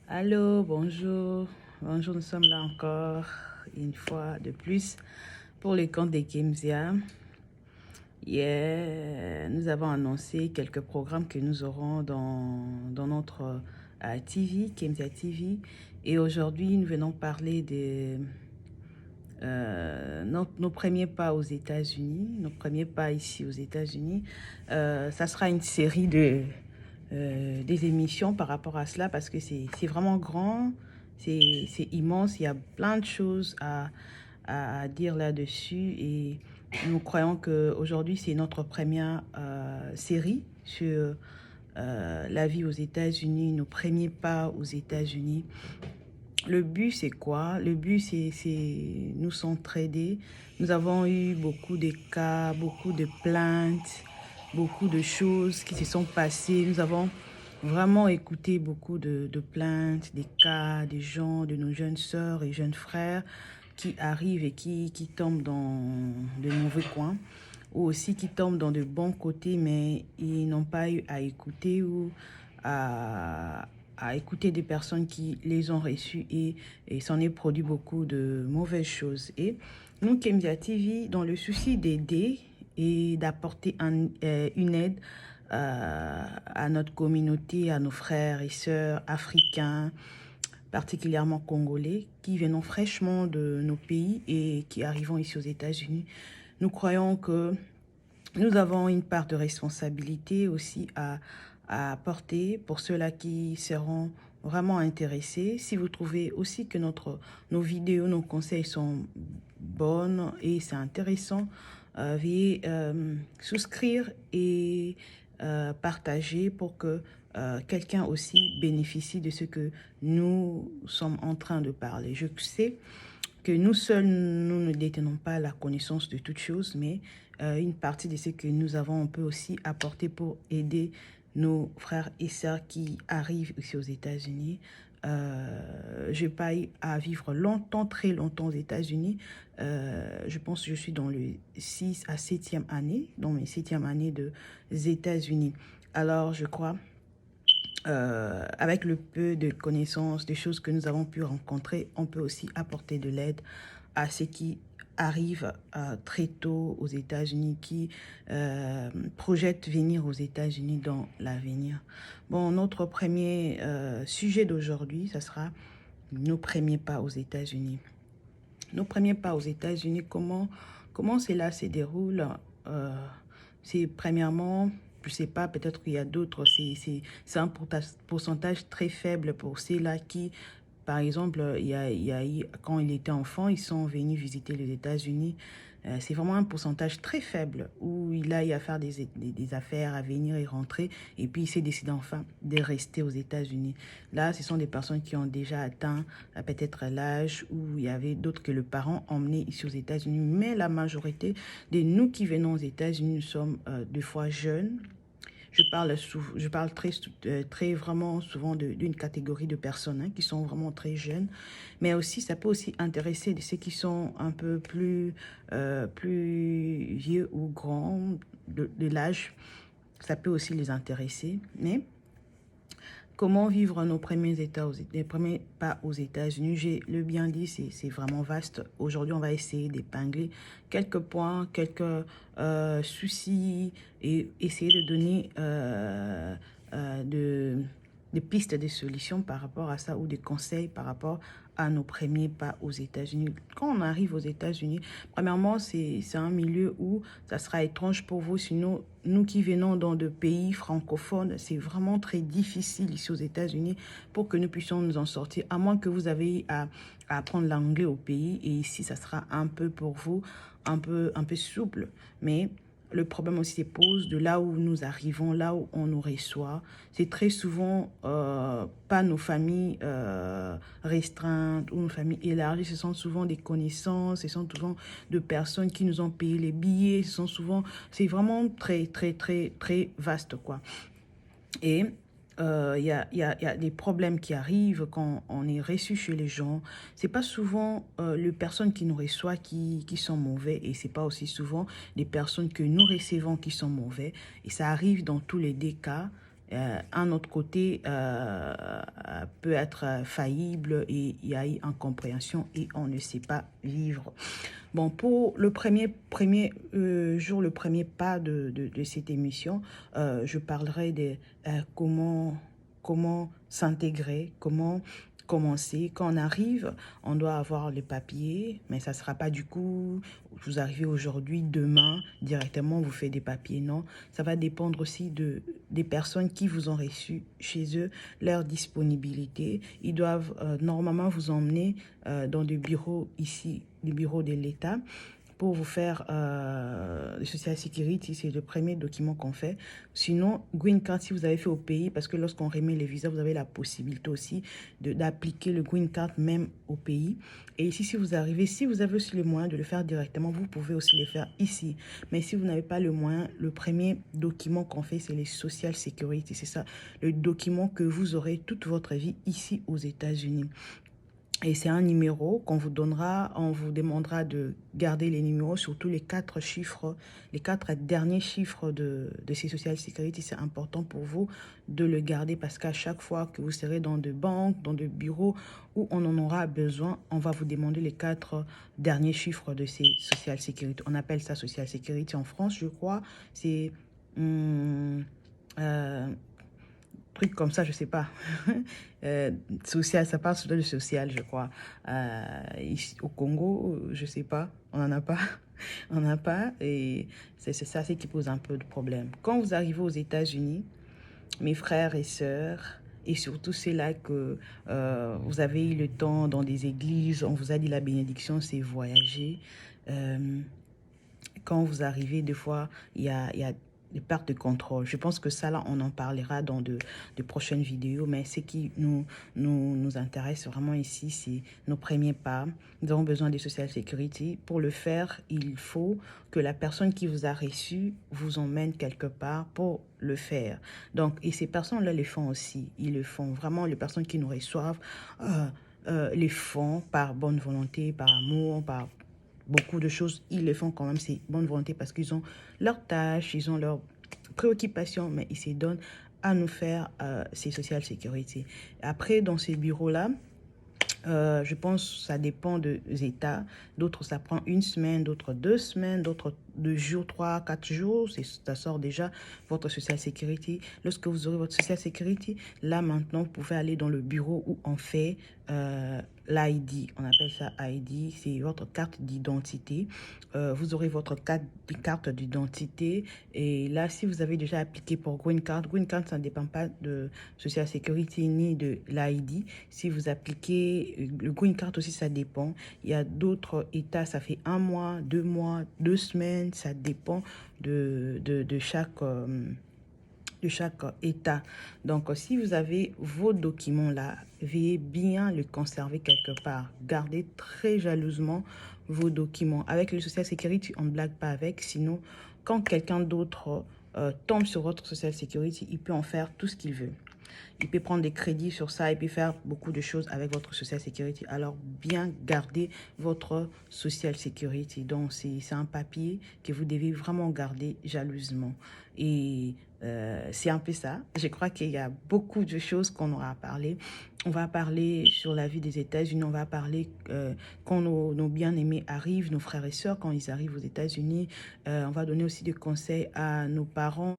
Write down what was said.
Allô, bonjour. Bonjour, nous sommes là encore une fois de plus pour le compte des Kemzia. Hier, nous avons annoncé quelques programmes que nous aurons dans notre TV, Kemzia TV. Et aujourd'hui, nous venons parler de nos premiers pas aux États-Unis, nos premiers pas ici aux États-Unis. Ça sera une série des émissions par rapport à cela parce que c'est vraiment grand, c'est immense, il y a plein de choses à dire là-dessus et nous croyons qu'aujourd'hui c'est notre première série sur la vie aux États-Unis, nos premiers pas aux États-Unis. Le but, c'est quoi? Le but, c'est nous s'entraider. Nous avons eu beaucoup de cas, beaucoup de plaintes, beaucoup de choses qui se sont passées. Nous avons vraiment écouté beaucoup de plaintes, des cas, des gens, de nos jeunes sœurs et jeunes frères qui arrivent et qui tombent dans de mauvais coins ou aussi qui tombent dans de bons côtés, mais ils n'ont pas eu à écouter ou à écouter des personnes qui les ont reçues et s'en est produit beaucoup de mauvaises choses. Et nous, Kemzia TV, dans le souci d'aider et d'apporter une aide à notre communauté, à nos frères et sœurs africains, particulièrement congolais, qui viennent fraîchement de nos pays et qui arrivent ici aux États-Unis, nous croyons que nous avons une part de responsabilité aussi à porter pour ceux-là qui seront vraiment intéressés. Si vous trouvez aussi que nos vidéos, nos conseils sont bonnes et c'est intéressant, veuillez souscrire et partager pour que quelqu'un aussi bénéficie de ce que nous sommes en train de parler. Je sais que nous seuls, nous ne détenons pas la connaissance de toutes choses, mais une partie de ce que nous avons, on peut aussi apporter pour aider nos frères et sœurs qui arrivent ici aux États-Unis. Je n'ai pas eu à vivre longtemps, très longtemps aux États-Unis. Je pense que je suis dans le 6 à 7e année, dans mes 7e années des États-Unis. Alors, je crois avec le peu de connaissances, des choses que nous avons pu rencontrer, on peut aussi apporter de l'aide à ceux qui arrivent très tôt aux États-Unis, qui projettent venir aux États-Unis dans l'avenir. Bon, notre premier sujet d'aujourd'hui, ça sera nos premiers pas aux États-Unis. Nos premiers pas aux États-Unis, comment cela se déroule? C'est premièrement, je ne sais pas, peut-être qu'il y a d'autres, c'est un pourcentage très faible pour ceux-là qui, par exemple, quand il était enfant, ils sont venus visiter les États-Unis. C'est vraiment un pourcentage très faible où il a eu à faire des affaires, à venir et rentrer, et puis il s'est décidé enfin de rester aux États-Unis. Là, ce sont des personnes qui ont déjà atteint peut-être l'âge où il y avait d'autres que le parent emmené ici aux États-Unis. Mais la majorité de nous qui venons aux États-Unis, nous sommes deux fois jeunes. Je parle très vraiment souvent d'une catégorie de personnes qui sont vraiment très jeunes, mais aussi ça peut aussi intéresser ceux qui sont un peu plus vieux ou grands de l'âge. Ça peut aussi les intéresser, mais comment vivre nos les premiers pas aux États-Unis? J'ai le bien dit, c'est vraiment vaste. Aujourd'hui, on va essayer d'épingler quelques points, quelques soucis et essayer de donner des pistes, des solutions par rapport à ça ou des conseils par rapport à nos premiers pas aux États-Unis. Quand on arrive aux États-Unis, premièrement, c'est un milieu où ça sera étrange pour vous. Sinon, nous qui venons dans de pays francophones, c'est vraiment très difficile ici aux États-Unis pour que nous puissions nous en sortir, à moins que vous avez à apprendre l'anglais au pays. Et ici, ça sera un peu pour vous, un peu souple. Mais le problème aussi se pose de là où nous arrivons, là où on nous reçoit. C'est très souvent pas nos familles restreintes ou nos familles élargies. Ce sont souvent des connaissances, ce sont souvent de personnes qui nous ont payé les billets. C'est vraiment très, très, très, très vaste, quoi. Et il y a des problèmes qui arrivent quand on est reçu chez les gens. C'est pas souvent les personnes qui nous reçoivent qui sont mauvais et c'est pas aussi souvent les personnes que nous recevons qui sont mauvais. Et ça arrive dans tous les deux cas. Un autre côté peut être faillible et il y a incompréhension et on ne sait pas vivre. Bon, pour le premier jour, le premier pas de cette émission, je parlerai de comment s'intégrer, comment commencer. Quand on arrive, on doit avoir les papiers, mais ça ne sera pas du coup, vous arrivez aujourd'hui, demain, directement, vous faites des papiers. Non, ça va dépendre aussi des personnes qui vous ont reçu chez eux, leur disponibilité. Ils doivent normalement vous emmener dans des bureaux ici, les bureaux de l'État, pour vous faire le Social Security, c'est le premier document qu'on fait. Sinon, Green Card, si vous avez fait au pays, parce que lorsqu'on remet les visas, vous avez la possibilité aussi d'appliquer le Green Card même au pays. Et ici, si vous arrivez, si vous avez aussi le moyen de le faire directement, vous pouvez aussi le faire ici. Mais si vous n'avez pas le moyen, le premier document qu'on fait, c'est les Social Security. C'est ça, le document que vous aurez toute votre vie ici aux États-Unis. Et c'est un numéro qu'on vous donnera, on vous demandera de garder les numéros, surtout les 4 chiffres, les 4 derniers chiffres de ces Social Security. C'est important pour vous de le garder parce qu'à chaque fois que vous serez dans des banques, dans des bureaux où on en aura besoin, on va vous demander les 4 derniers chiffres de ces Social Security. On appelle ça Social Security en France, je crois. C'est... truc comme ça, je sais pas. Social, ça parle surtout de social, je crois. Ici, au Congo, je sais pas, on n'en a pas. On n'a pas, et c'est ça qui pose un peu de problème. Quand vous arrivez aux États-Unis, mes frères et sœurs, et surtout c'est là que vous avez eu le temps dans des églises, on vous a dit la bénédiction, c'est voyager. Quand vous arrivez, des fois, il y a des pertes de contrôle. Je pense que ça, là, on en parlera dans de prochaines vidéos, mais ce qui nous intéresse vraiment ici, c'est nos premiers pas. Nous avons besoin de Social Security. Pour le faire, il faut que la personne qui vous a reçu vous emmène quelque part pour le faire. Donc, et ces personnes-là les font aussi. Ils le font. Vraiment, les personnes qui nous reçoivent les font par bonne volonté, par amour, par beaucoup de choses, ils le font quand même, c'est bonne volonté parce qu'ils ont leurs tâches, ils ont leurs préoccupations, mais ils se donnent à nous faire ces social security. Après, dans ces bureaux-là, je pense que ça dépend des États. D'autres, ça prend 1 semaine, d'autres 2 semaines, d'autres 2 jours, 3, 4 jours. Ça sort déjà votre Social Security. Lorsque vous aurez votre Social Security, là maintenant, vous pouvez aller dans le bureau où on fait l'ID. On appelle ça ID. C'est votre carte d'identité. Vous aurez votre carte d'identité. Et là, si vous avez déjà appliqué pour Green Card, ça ne dépend pas de Social Security ni de l'ID. Si vous appliquez le Green Card aussi, ça dépend. Il y a d'autres États, ça fait 1 mois, 2 mois, 2 semaines. Ça dépend de chaque État. Donc, si vous avez vos documents là, veuillez bien les conserver quelque part. Gardez très jalousement vos documents. Avec le Social Security, on ne blague pas avec. Sinon, quand quelqu'un d'autre tombe sur votre Social Security, il peut en faire tout ce qu'il veut. Il peut prendre des crédits sur ça, il peut faire beaucoup de choses avec votre Social Security. Alors, bien garder votre Social Security. Donc, c'est un papier que vous devez vraiment garder jalousement. Et c'est un peu ça. Je crois qu'il y a beaucoup de choses qu'on aura à parler. On va parler sur la vie des États-Unis. On va parler quand nos bien-aimés arrivent, nos frères et sœurs, quand ils arrivent aux États-Unis. On va donner aussi des conseils à nos parents.